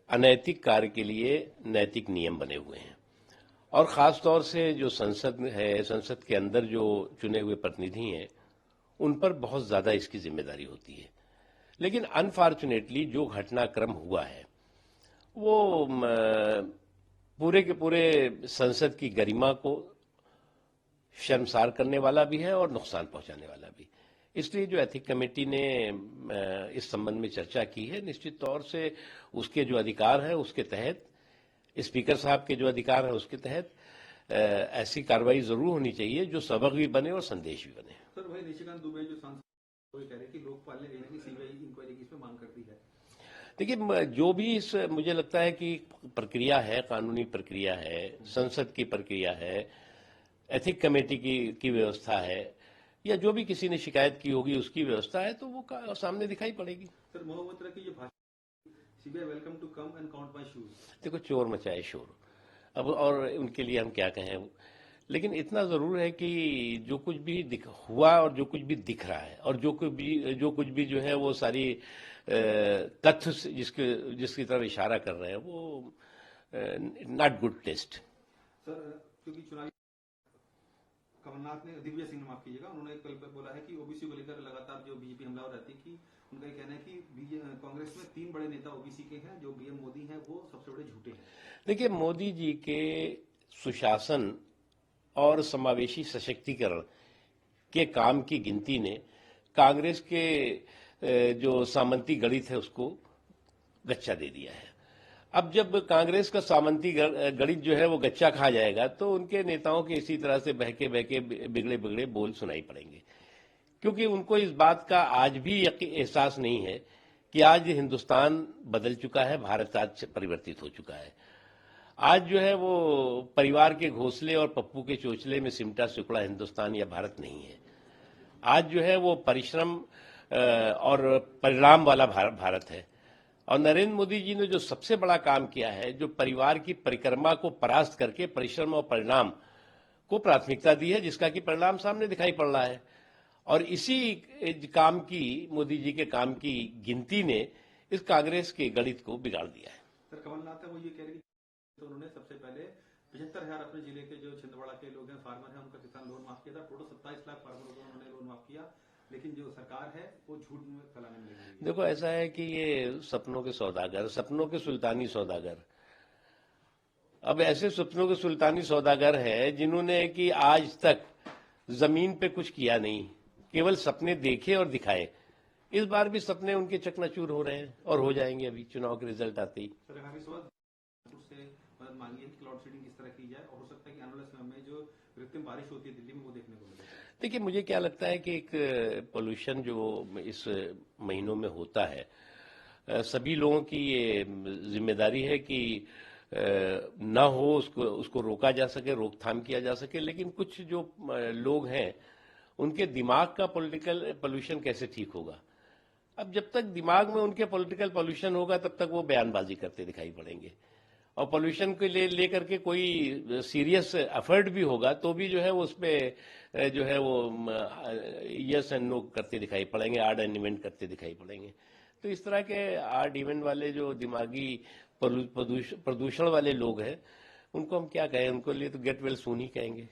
अनैतिक कार्य के लिए नैतिक नियम बने हुए हैं और खास तौर से जो संसद है, संसद के अंदर जो चुने हुए प्रतिनिधि हैं, उन पर बहुत ज्यादा इसकी जिम्मेदारी होती है। लेकिन अनफॉर्चुनेटली जो घटनाक्रम हुआ है वो पूरे के पूरे संसद की गरिमा को शर्मसार करने वाला भी है और नुकसान पहुंचाने वाला भी। इसलिए जो एथिक कमेटी ने इस संबंध में चर्चा की है, निश्चित तौर से उसके जो अधिकार है उसके तहत, स्पीकर साहब के जो अधिकार है उसके तहत ऐसी कार्रवाई जरूर होनी चाहिए जो सबक भी बने और संदेश भी बने। सर, वही निशिकांत दुबे जो सांसद वो कह रहे हैं कि लोकपाल ने कहीं सीबीआई इंक्वायरी की इसमें मांग कर दी है। देखिए, जो भी इस मुझे लगता है कि प्रक्रिया है, कानूनी प्रक्रिया है, संसद की प्रक्रिया है, एथिक कमेटी की व्यवस्था है, या जो भी किसी ने शिकायत की होगी उसकी व्यवस्था है, तो वो सामने दिखाई पड़ेगी। सर, मोहम्मद की जो भाषा, CBI welcome to come and count my shoes. देखो, चोर मचाए शोर, अब और उनके लिए हम क्या कहें, लेकिन इतना जरूर है कि जो कुछ भी हुआ और जो कुछ भी दिख रहा है और जो कुछ भी जो है वो सारी तथ्य जिसकी तरफ इशारा कर रहे हैं वो नॉट गुड टेस्ट। सर, क्योंकि चुनावी कमलनाथ ने, दिग्विजय सिंह ने माफ कीजिएगा, उन्होंने कल बोला है कि ओबीसी को लेकर लगातार जो बीजेपी हमला रहती है कि उनका कहना है कि कांग्रेस में 3 बड़े नेता ओबीसी के हैं, जो बीएम मोदी हैं वो सबसे बड़े झूठे हैं। देखिए, मोदी जी के सुशासन और समावेशी सशक्तिकरण के काम की गिनती ने कांग्रेस के जो सामंती गणित है उसको गच्चा दे दिया है। अब जब कांग्रेस का सामंती गणित जो है वो गच्चा खा जाएगा तो उनके नेताओं के इसी तरह से बहके बहके बिगड़े बिगड़े बोल सुनाई पड़ेंगे, क्योंकि उनको इस बात का आज भी एहसास नहीं है कि आज हिंदुस्तान बदल चुका है, भारत आज परिवर्तित हो चुका है। आज जो है वो परिवार के घोंसले और पप्पू के चोचले में सिमटा सिकुड़ा हिंदुस्तान या भारत नहीं है। आज जो है वो परिश्रम और परिणाम वाला भारत है। और नरेंद्र मोदी जी ने जो सबसे बड़ा काम किया है, जो परिवार की परिक्रमा को परास्त करके परिश्रम और परिणाम को प्राथमिकता दी है, जिसका कि परिणाम सामने दिखाई पड़ रहा है। और इसी काम की, मोदी जी के काम की गिनती ने इस कांग्रेस के गणित को बिगाड़ दिया है। सर, कमलनाथ है वो ये कह रहे हैं तो उन्होंने सबसे पहले 75,000 अपने जिले के जो छिंदवाड़ा के लोग हैं, फार्मर हैं, उनका किसान लोन माफ किया था। टोटल 27 लाख फार्मरों को उन्होंने लोन माफ किया, लेकिन जो सरकार है वो झूठ में फैलाने में लगी है। देखो, ऐसा है कि ये सपनों के सौदागर, सपनों के सुल्तानी सौदागर, अब ऐसे सपनों के सुल्तानी सौदागर हैं जिन्होंने कि आज तक जमीन पे कुछ किया नहीं, केवल सपने देखे और दिखाए। इस बार भी सपने उनके चकनाचूर हो रहे हैं और हो जाएंगे अभी चुनाव के रिजल्ट आते ही। मदद मांगी है कि क्लाउड सीडिंग किस तरह की जाए और हो सकता है कि आने वाले समय में जो कृत्रिम बारिश होती है दिल्ली में वो देखने को मिले। देखिए, मुझे क्या लगता है कि एक पोल्यूशन जो इस महीनों में होता है, सभी लोगों की ये जिम्मेदारी है कि ना हो, उसको रोका जा सके, रोकथाम किया जा सके। लेकिन कुछ जो लोग हैं उनके दिमाग का पॉलिटिकल पोल्यूशन कैसे ठीक होगा? अब जब तक दिमाग में उनके पॉलिटिकल पोल्यूशन होगा तब तक वो बयानबाजी करते दिखाई पड़ेंगे। और पोल्यूशन के लेकर के कोई सीरियस एफर्ट भी होगा तो भी जो है वो उसमें जो है वो यस एंड नो करते दिखाई पड़ेंगे, आड एंड इवेंट करते दिखाई पड़ेंगे। तो इस तरह के आड इवेंट वाले जो दिमागी प्रदूषण वाले लोग हैं, उनको हम क्या कहें, उनको लिए तो गेट वेल सून ही कहेंगे।